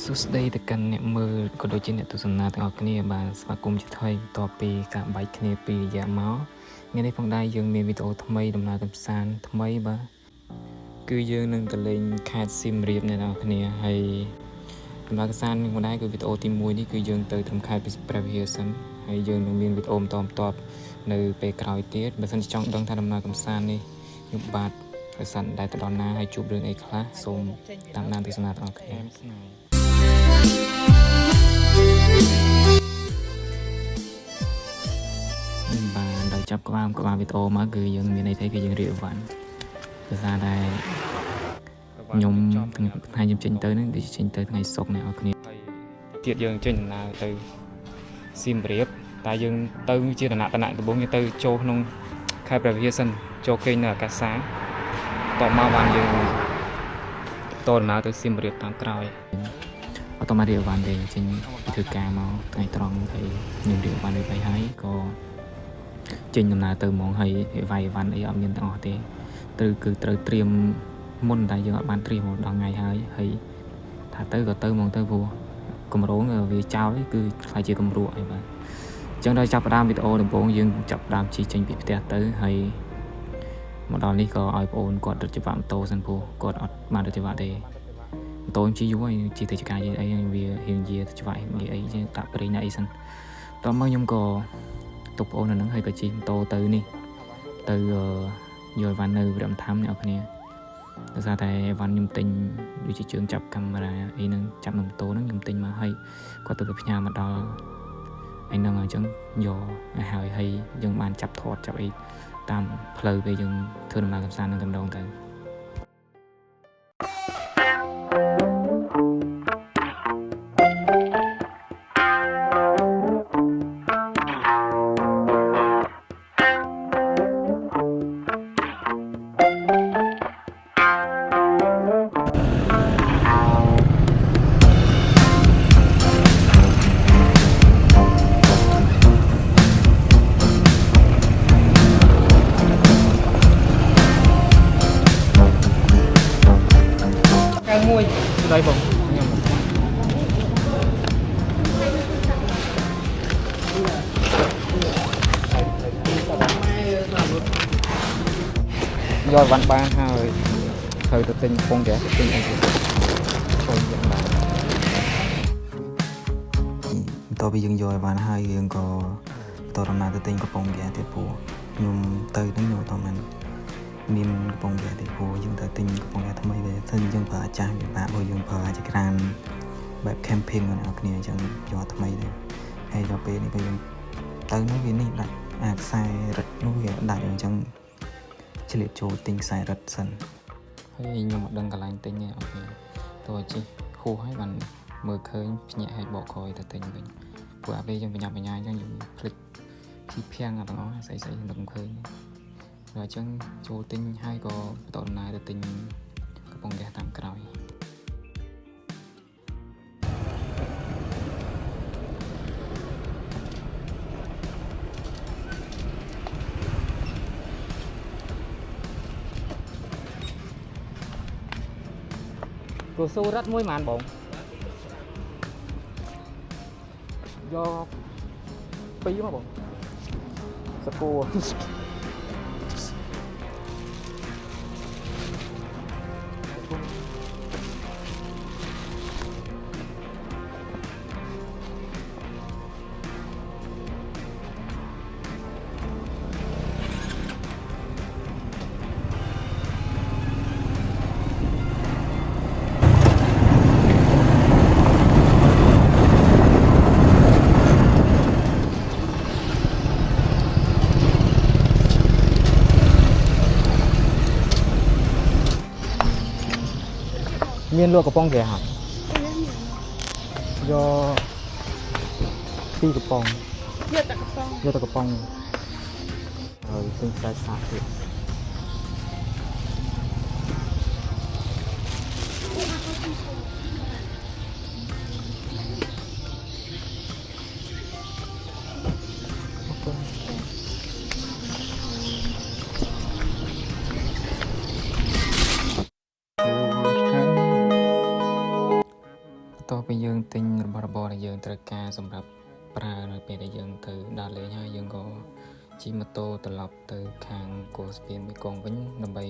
សួស្តីទៅកាន់អ្នកមើលក៏ដូចជាអ្នកទស្សនាទាំងអស់គ្នាបាទស្វាគមន៍ជាថ្មីបន្ទាប់ពីការបែកគ្នាពីរយៈមកថ្ងៃនេះផងដែរយើងមានវីដេអូថ្មីដំណើរកម្សាន្តថ្មីបាទគឺយើងនឹងទៅលេងខេត្តសៀមរាបអ្នកនរគ្នាហើយដំណើរកម្សាន្តនេះផងដែរគឺវីដេអូទី1នេះគឺយើងទៅត្រឹមខេត្តព្រះវិហារសិនហើយយើងនឹងមានវីដេអូបន្តនៅពេលក្រោយទៀតបើសិនជាចង់ដឹងថាដំណើរកម្សាន្តនេះខ្ញុំបាទហើយសិនដែលទៅដល់ណាហើយជួបរឿងអីខ្លះសូមតាមដានទស្សនាទាំងអស់គ្នាបាទដល់ចាប់ក្បាលវីដេអូមកគឺយើងមានន័យថាគឺយើងរៀបអីវ៉ាន់ភាសាដែលខ្ញុំថ្ងៃខ្ញុំចេញទៅហ្នឹងដូចចេញទៅថ្ងៃសុក្រអ្នកនរគ្នាហើយទៀតយើងចេញដំណើរទៅសៀមរាបតែយើងទៅជាដំណាក់ដំបូងយើងទៅចូលក្នុងខេត្តព្រះវិហារសិនចូលគេងនៅអាកាសាតមកបានយើងតដំណើរទៅសៀមរាបតាមក្រោយអត់តមករៀបវ៉ាន់ទេចេញពីធ្វើការមកថ្ងៃត្រង់ហើយខ្ញុំរៀបវ៉ាន់ទៅហើយក៏ចេញដំណើរទៅហ្មងហើយវាយវ៉ាន់អីអត់មានទាំងអស់ទេគឺត្រូវត្រៀមមុនតែយើងអត់បានត្រៀមមកដល់ថ្ងៃហើយថាទៅក៏ទៅហ្មងទៅព្រោះកម្រងវាចោលគឺខ្លាចជាកម្រក់អីបាទអញ្ចឹងដល់ចាប់ផ្ដើមវីដេអូដំបូងយើងចាប់ផ្ដើមជិះចេញពីផ្ទះទៅហើយមកដល់នេះក៏ឲ្យបងអូនគាត់រត់ច្បាប់ម៉ូតូសិនព្រោះគាត់អត់បានរត់ច្បាប់ទេម៉ូតូជិះយូរហើយជិះទៅចកាយអីវារៀងយាទៅច្បាប់និយាយអីចឹងតាក់ប្រេងណាអីសិនតមកខ្ញុំក៏ទុកបងអូននៅហ្នឹងហើយក៏ជិះម៉ូតូទៅនេះទៅយកវ៉ាន់នៅវិរមធម្មអ្នកនរគ្នាដោយសារតែវ៉ាន់ខ្ញុំទិញដូចជាជើងចាប់កាមេរ៉ាអីហ្នឹងចាប់នៅម៉ូតូហ្នឹងខ្ញុំទិញមកហើយគាត់ទៅផ្ញើមកដល់អីហ្នឹងអញ្ចឹងយកឲ្យហើយយើងបានចាប់ថតចាប់អីតាមផ្លូវពេលយើងធ្វើដំណើរកម្សាន្តនឹងតំដងទៅមួយស្ដីបងខ្ញុំយកវ៉ាន់បានហើយត្រូវទៅទិញពងដែរទិញអីទៅចូលយ៉ាងបានបន្ទាប់ពីយើងយកវ៉ាន់ហើយយើងក៏បន្តដំណើរទៅទិញកំប៉ុងដែរទៀតព្រោះខ្ញុំទៅនឹងខ្ញុំអត់មានកំប៉ុងដែរទេព្រោះយើងទៅទិញកំប៉ុងដែរថ្មីដែរសិនយើងប្រើអាចាស់វាបាក់ព្រោះយើងប្រើអាចក្រានបែប camping បងប្អូនគ្នាអញ្ចឹងយកថ្មីដែរហើយដល់ពេលនេះក៏យើងទៅនោះវានេះដាច់អាខ្សែរឹតនោះវាដាច់អញ្ចឹងឆ្លៀតចូលទិញខ្សែរឹតសិនហើយខ្ញុំមិនដឹងកន្លែងទិញទេអូខេតោះជិះហួសហើយបានមើលឃើញភ្ញាក់ឲ្យបកក្រោយទៅទិញវិញព្រោះអាពេលយើងបញ្ញាអញ្ចឹងយើងភ្លេចពីភាំងអត់ទាំងអស់ស្អីនឹកឃើញអញ្ចឹងចូលទិញហើយក៏បន្តដំណើរទៅទិញកំប៉ុងហ្គាសតាមក្រោយព្រោះស៊ូរ៉ាត់មួយហ្មងបងយកពីរមកបងសកូមានលក់កំប៉ុងហ្គាសហើយយកពីរកំប៉ុងយកតែកំប៉ុងហើយទិញខ្សែសាកទៀត តោះពេលយើងទិញរបស់របរដែលយើងត្រូវការសម្រាប់ប្រើនៅពេលដែលយើងទៅដើរលេងហើយយើងក៏ជិះម៉ូតូត្រឡប់ទៅខាងគោលស្ពានមេគង្គវិញដើម្បី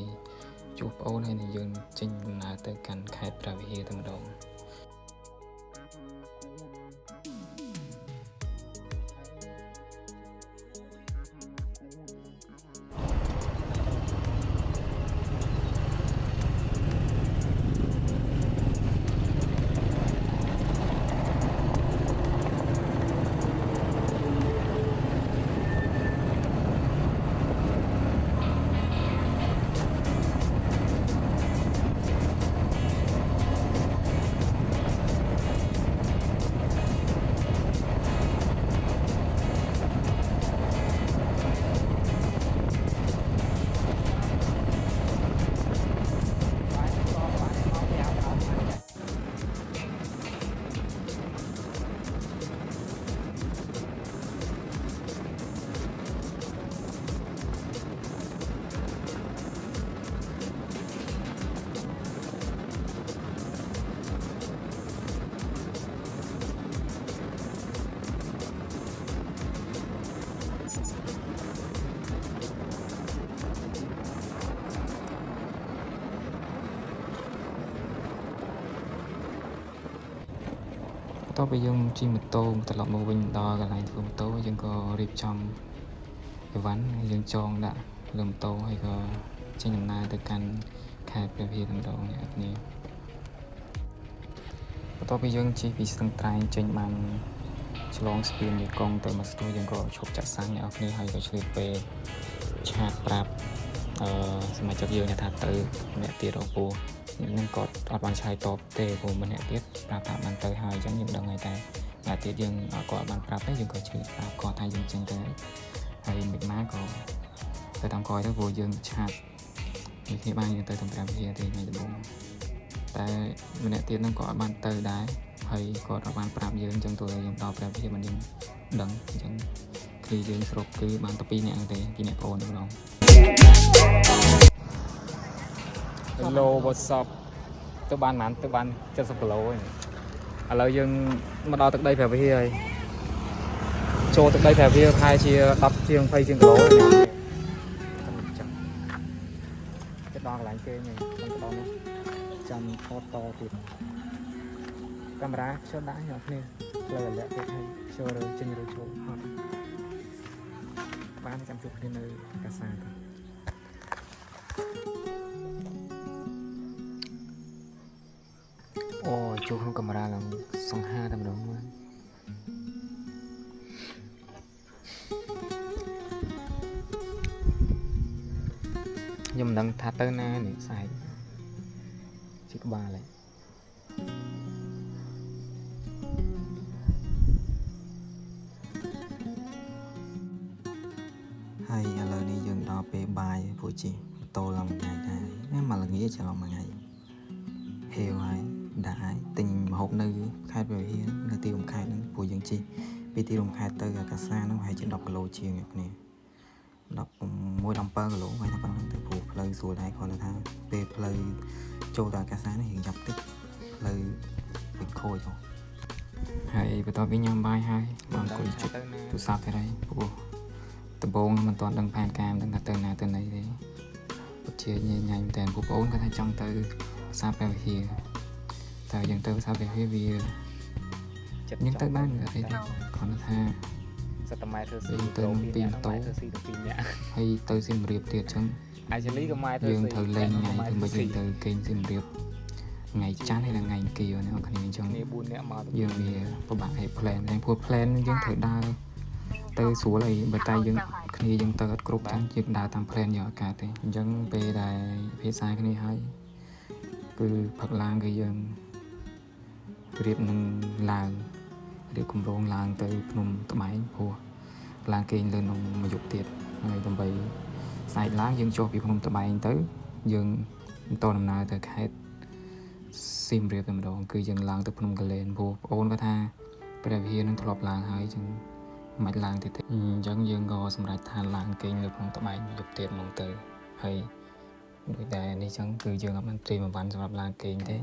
ជួបប្អូនហើយនឹងយើងចេញដំណើរទៅកាន់ខេត្តព្រះវិហារតែម្ដងតទៅពេលយើងជិះម៉ូតូត្រឡប់មកវិញដល់កន្លែងធ្វើម៉ូតូយើងក៏រៀបចំអីវ៉ាន់យើងចងដាក់លើម៉ូតូហើយក៏ចេញដំណើរទៅកាន់ខេត្តព្រះវិហារតែម្ដងអ្នកគ្នាបន្ទាប់ពីយើងជិះពីស្ទឹងត្រែងចេញបានឆ្លងស្ពានមេគង្គទៅមកស្ទួយយើងក៏ឈប់ចាក់សាំងអ្នកគ្នាហើយក៏ឆ្លៀតពេលឆាតប្រាប់សមាជិកយើងថាទៅអ្នកទៀតរកពូនឹងគាត់អត់បានឆ្លើយតបទេព្រោះម្នាក់ទៀតប្រាប់ថាបានទៅហើយអញ្ចឹងយើងដឹងហើយតែអ្នកទៀតយើងគាត់បានប្រាប់ទេយើងក៏ឆ្លើយប្រាប់គាត់ថាយើងចេញទៅហើយមិនម៉ាក៏ទៅតាមក្រោយទៅព្រោះយើងឆាតនេះគ្នាបានយើងទៅតាម5វិហារទេថ្ងៃដំបូងតែម្នាក់ទៀតហ្នឹងក៏អត់បានទៅដែរហើយគាត់អត់បានប្រាប់យើងអញ្ចឹងទោះតែយើងដល់5វិហារមិនយើងដឹងអញ្ចឹងគឺយើងស្រុកគឺបានតែ2នាក់ទេ2នាក់ប្អូនម្ដងHello what's up ទៅបានប៉ុន្មានទៅបាន70គីឡូហើយឥឡូវយើងមកដល់ទឹកដីព្រះវិហារហើយចូលទឹកដីព្រះវិហារប្រហែលជា10ជាង20ជាងគីឡូហើយចាំទៅដល់កន្លែងគេហ្នឹងទៅដល់នោះចាំថតតទៀតកាមេរ៉ាខ្ជិលដាក់អ្នកគ្នាលើរយៈទៀតហើយខ្ជិលរើចេញរើចូលហត់បានចាំជួបគ្នានៅកាសាទៅអូជួបក្នុងកាមេរ៉ាឡើងសង្ហាតែម្ដងមើលខ្ញុំមិនដឹងថាទៅណានេះស្អែកជាក្បាលហើយឥឡូវនេះយើងដល់ពេលបាយព្រោះជិះម៉ូតូឡើងមួយថ្ងៃដែរមកល្ងាចច្រឡំមួយថ្ងៃហេវហើយដាក់ហើយទិញម្ហូបនៅខេត្តព្រះវិហារនៅទីរំខេតហ្នឹងព្រោះយើងជិះពីទីរំខេតទៅអាកាសាហ្នឹងប្រហែលជា10គីឡូជាងគ្នា16 17គីឡូហើយថាប៉ុណ្ណឹងទៅព្រោះផ្លូវស្រួលដែរគ្រាន់តែថាពេលផ្លូវចូលទៅអាកាសានេះរៀងយ៉ាប់តិចផ្លូវវាខូចហ៎ហើយបន្ទាប់ពីញ៉ាំបាយហើយមកអង្គុយជិះទូរស័ព្ទទៅហើយព្រោះដំបូងមិនទាន់ដឹងផែនការមិនដឹងថាទៅណាទៅណីទេពិតជាញញ៉ាំតែបងប្អូនគាត់ថាចង់ទៅផ្សារព្រះវិហារតែយើងទៅផ្សារព្រះវិហារវាយើងទៅបានអត់ទេគ្រាន់តែថាសតម៉ែធ្វើស៊ីទៅពីម៉ូតូធ្វើស៊ីទៅ2នាក់ហើយទៅសៀមរាបទៀតអញ្ចឹងactuallyក៏ម៉ែធ្វើយើងត្រូវលេងថ្ងៃធ្វើមិនយើងទៅគេងសៀមរាបថ្ងៃច័ន្ទហើយនិងថ្ងៃអង្គារអ្នកគ្នាអញ្ចឹងគ្នា4នាក់មកយើងវាពិបាកឲ្យ plan តែព្រោះ plan យើងត្រូវដើរទៅស្រួលអីបើតែយើងគ្នាយើងទៅអត់គ្រប់ទាំងយើងដើរតាម plan យកឱកាសទេអញ្ចឹងពេលដែលភាសាគ្នាហើយគឺផឹកឡើងគឺយើងរៀបនឹងឡើងរៀបគម្រោងឡើងទៅភ្នំត្បែងព្រោះឡើងគេងលើនំមួយយប់ទៀតហើយដើម្បីស្អែកឡើងយើងចុះពីភ្នំត្បែងទៅយើងបន្តដំណើរទៅខេត្តសៀមរាបតែម្ដងគឺយើងឡើងទៅភ្នំកលែនព្រោះបងអូនគាត់ថាព្រះវិហារនឹងធ្លាប់ឡើងហើយចឹងមិនឡើងទៀតទេអញ្ចឹងយើងក៏សម្រេចថាឡើងគេងលើភ្នំត្បែងយប់ទៀតហ្មងទៅហើយដូចតែនេះចឹងគឺយើងអត់បានត្រៀមអីវ៉ាន់សម្រាប់ឡើងគេងទេ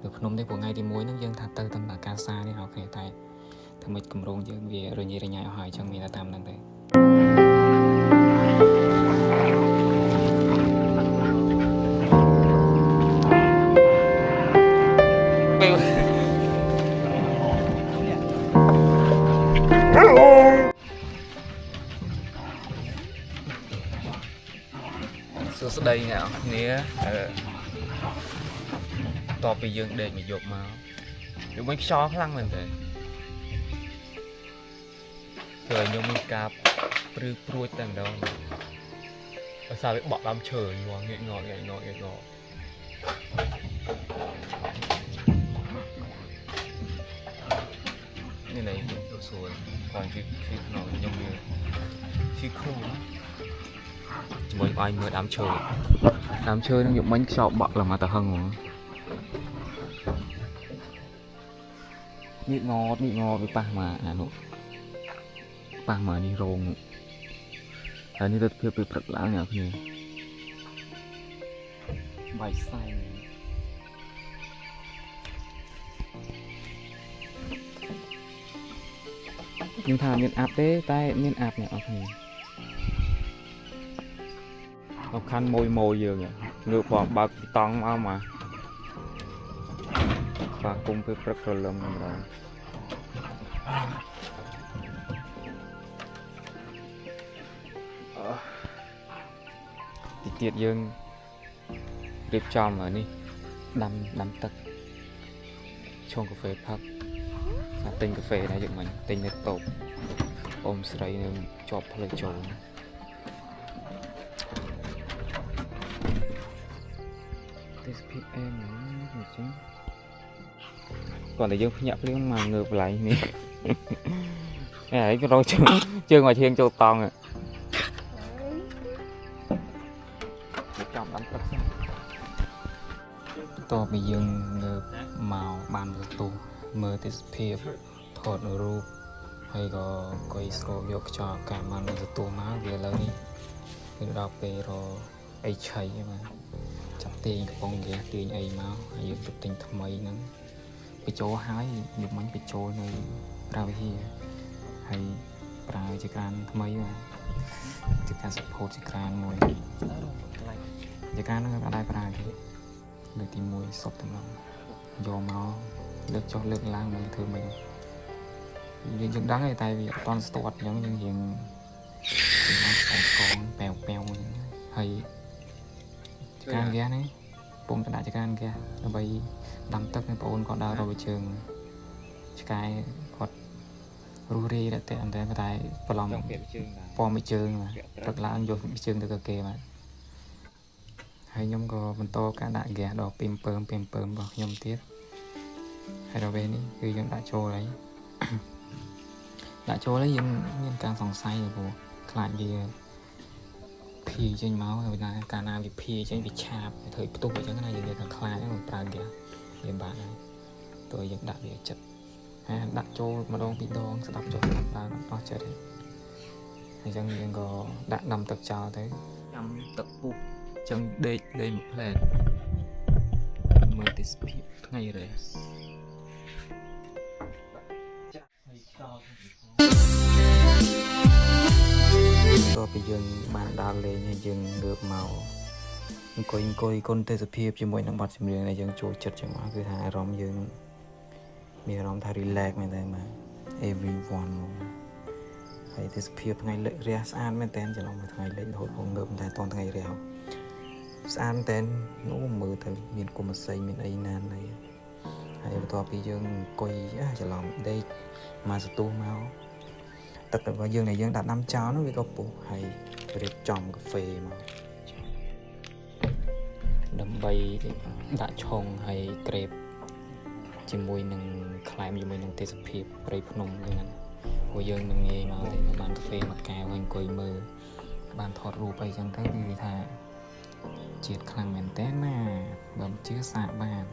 được phnom đây của ngày thì muối nó dương thật tư tâm là ca sa đi học này tại thằng mình cầm rong dương về rồi nhảy nhảy hỏi trong mình là tam năng đấy số đây nào nè to bị dương để mình dột máu được mấy xó lăng mình thế rồi nhung mình cạp rư pruôi tầng đâu sao bị bỏ làm chờ nhua nghệ ngọ như này đồ sồi còn khi nó nhung như khi khô mới anh mới đám chơi nó dụng mấy sọ bọt là mà ta hăng rồi bị ngọt với pa mà đi rong là như tôi bị bật lá nhở kia bài sai nhưng thà miền áp đấy tay miền áp nhở kia học khăn môi giờ nhỉ ngược bọn bạc tông mà và cùng với bật rồi lầm rồi tiệt dương điệp tròn ở đi đâm tật trong cà phê pub tinh cà phê này dựng mình tinh nhất tộc ôm sấy nên chọc lời trốn em chứ còn để dương nhập liên mà ngược lại nè ấy cái rồi chưa ngoài thiên châu toàn à trong đánh tất to bị dương ngược màu bàn tù mơ tít phiệp thọtรูป hay có coi sổ vô cho cả màn tù má về lớn đi thì đọc về rồi ấy chạy mà chặt tiền con ghé tiền ấy máu hay được tình thầm ấy nắng cái chỗ hái được mấy cái chỗ này ra về hay ra chỉ can thầm ấy mà chỉ can support chỉ can mồi chỉ can nó ở đây ra thì được tìm mồi sập tầm lòng do máu được cho lực lang mình thường mình nhưng chừng đắng tay vì toàn stort giống như hiện con bèo hay can ghé này bông đã cho can ghé nó bay đâm tất cái bồn còn đào rồi trường cái quạt ruri đã tẹn thế tại lòng po bị trường mà rất là anh vô bị trường từ kề mà hay nhóm có mình to cả đại ghé đỏ pim pơm vào nhóm tiếp hay đầu bên điคือยังđã trôi đấy đã trôi đấy nhưng càng sòng say rồi bộ lại gì phi trên máu rồi là cả nào bị phi trên bị chạp thời tu ở cái này gì là khai nó pra kìa để bạn này tôi vẫn đặt bị chật đặt trôi mà đông bị đông sẽ đặt cho nó chết đấy thì chânยังcó đặt nằm tập trào thế nằm tập buộc chân đây một lần mơ tít speed ngay rồiตัวไปยืนบานดาวเลยยืนเกือบเมาคนเตะสเปียบจมูกน้ำบอดจมูกในยังโจจัดจังหวะคือหาร้องยืนมีร้องทารีแลกไม่ได้มา everyone ไอ้เตะสเปียบไงเรียสานไม่เต้นจะลองมาไงเล่นโหดงเงิบแต่ตอนไงเรียวสานเต้นนู้มือถึงมีกุมใส่มีไอ้นานเลยไอ้ตัวไปยืนจะลองได้มาสตูเมาtất cả vào dương này dương đặt 5 cháo nó với cốc bù hay để trồng cà phê mà đâm bay đã trồng hay kẹp chỉ mùi nâng khai mùi nâng tê sập hiệp rồi phun nồng như này hồi dương nâng nghe mà thì bàn cà phê mặt cào anh coi mơ bàn thọt rù bay chẳng thấy gì thà triệt khăn mền té na bấm chứa xạ bàn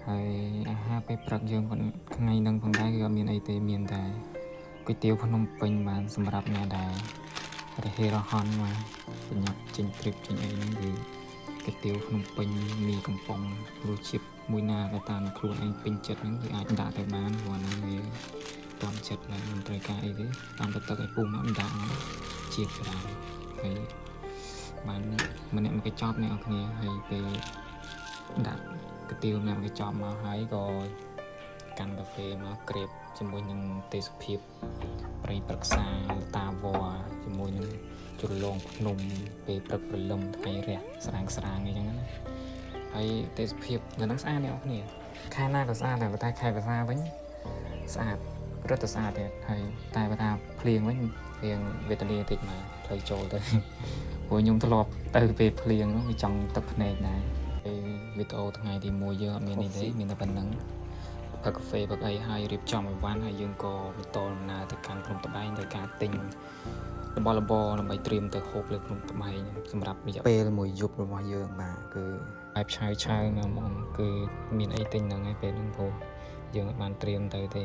hay haไปปรักdương còn ngày nâng phần đáyก็มีไอเตมีนได้ก๋วยเตี๋ยวพนมเปญมาสำหรับงานได้แต่เฮโรฮอนมาเป็นยักษ์จิงทริปจิงไอ้นั่นคือเก កាទៀវក្នុងពេញមីកំប៉ុងរសជាតិមួយណាដែលតាមខ្លួនឯងពេញចិត្តហ្នឹងគឺអាចដាក់ទៅបានព្រោះណាវាតន់ចិត្តណាមិនត្រូវការអីទេតាមទៅទឹកឲ្យពុះមកដាក់ជាច្រើនហើយបានម្នាក់មកគេចប់អ្នកនរគ្នាហើយពេលដាក់កាទៀវម្នាក់មកគេចប់មកហើយក៏កាន់កាហ្វេមកក្រេបជាមួយនឹងទេសភាពព្រៃព្រឹក្សាតាវ៉ាជាមួយនឹងជលងភ្នំពេលព្រឹកព្រលឹមថ្ងៃរះស្រាងអីចឹងណាហើយទេសភាពនៅនឹងស្អាតអ្នកនរគ្នាខែណាក៏ស្អាតដែរតែខែភាសាវិញស្អាតរឹតតែស្អាតទៀតហើយតែបើថាភ្លៀងវិញរៀងវេទនាតិចមកផ្លូវចូលទៅព្រោះខ្ញុំធ្លាប់ទៅពេលភ្លៀងវាចង់ទឹកភ្នែកដែរហើយវីដេអូថ្ងៃទី1យើងអត់មានអីទេមានតែប៉ុណ្្នឹងផឹកកាហ្វេផឹកអីហើយរៀបចំអីវ៉ាន់ហើយយើងក៏បន្តដំណើរទៅកាន់ភ្នំត្បែងដោយការទិញរបស់របរដើម្បីត្រៀមទៅហូបលើភ្នំត្បែងសម្រាប់រយៈពេលមួយយប់របស់យើងបាទគឺបែបឆាវមកហ្មងគឺមានអីទិញហ្នឹងឯងពេលហ្នឹងព្រោះយើងអត់បានត្រៀមទៅទេ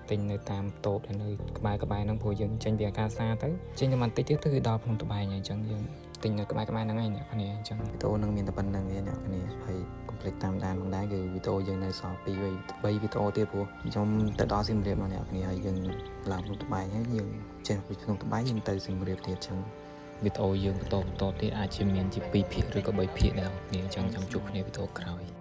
ទិញនៅតាមតូបនៅក្បែរហ្នឹងព្រោះយើងចេញពីអាកាសាទៅចេញទៅបន្តិចទៀតគឺដល់ភ្នំត្បែងអញ្ចឹងយើងទិញនៅក្បែរហ្នឹងឯងអ្នកគ្នាអញ្ចឹងវីដេអូហ្នឹងមានតែប៉ុណ្្នឹងទេអ្នកគ្នាហើយកុំភ្លេចតាមដានផងដែរគឺវីដេអូយើងនៅសល់2 3វីដេអូទៀតព្រោះខ្ញុំទៅដល់សៀមរាបមកអ្នកគ្នាហើយយើងឡើងភ្នំត្បែងហើយយើងចេញពីភ្នំត្បែងយើងទៅសៀមរាបទៀតអញ្ចឹងវីដេអូយើងបន្តទៀតអាចជាមានជា2ភាគឬក៏3ភាគដែរអ្នកគ្នាអញ្ចឹងចាំជួបគ្នាវីដេអូក្រោយ